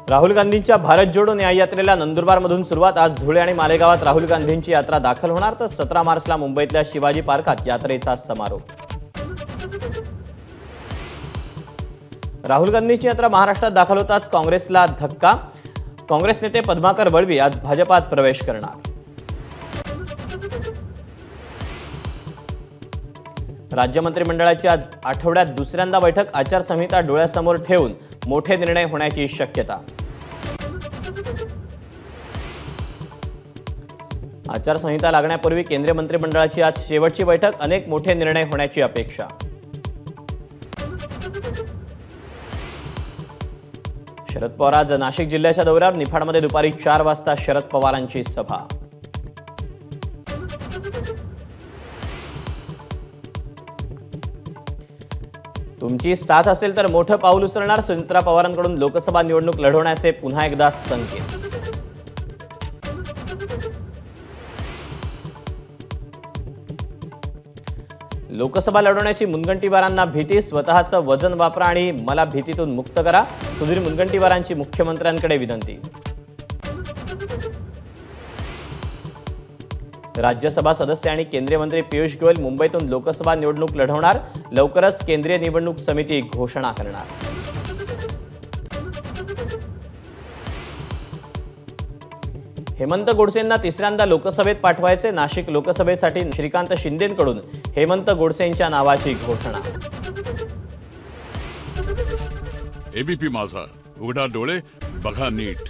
राहुल गांधींच्या भारत जोडो न्याय यात्रेला नंदुरबारमधून सुरुवात। आज धुळे आणि मालेगावात राहुल गांधींची यात्रा दाखल होणार, तर 17 मार्चला मुंबईतल्या शिवाजी पार्कात यात्रेचा समारोप। राहुल गांधींची यात्रा महाराष्ट्रात दाखल होताच काँग्रेसला धक्का। काँग्रेस नेते पद्माकर वळवी आज भाजपात प्रवेश करणार। राज्य मंत्रिमंडळाची आज आठवड्यात दुसऱ्यांदा बैठक। आचारसंहिता डोळ्यासमोर ठेवून मोठे निर्णय होण्याची शक्यता। आचारसंहिता लागण्यापूर्वी केंद्रीय मंत्रिमंडळाची आज शेवटची बैठक। अनेक मोठे निर्णय होण्याची अपेक्षा। शरद पवार आज नाशिक जिल्ह्याच्या दौऱ्यावर। निफाडमध्ये दुपारी 4 वाजता शरद पवारांची सभा। तुमची साथ असेल तर मोठं पाऊल उचलणार। सुनेत्रा पवारांकडून लोकसभा निवडणूक लढवण्याचे पुन्हा एकदा संकेत। लोकसभा लढवण्याची मुनगंटीवारांना भीती। स्वतःचं वजन वापरा आणि मला भीतीतून मुक्त करा। सुधीर मुनगंटीवारांची मुख्यमंत्र्यांकडे विनंती। राज्यसभा सदस्य आणि केंद्रीय मंत्री पियुष गोयल मुंबईतून लोकसभा निवडणूक लढवणार। लवकरच केंद्रीय निवडणूक समिती घोषणा करणार। हेमंत गोडसेंना तिसऱ्यांदा लोकसभेत पाठवायचे। नाशिक लोकसभेसाठी श्रीकांत शिंदेंकडून हेमंत गोडसेंच्या नावाची घोषणा। एबीपी माझा, उघडा डोळे बघा नीट।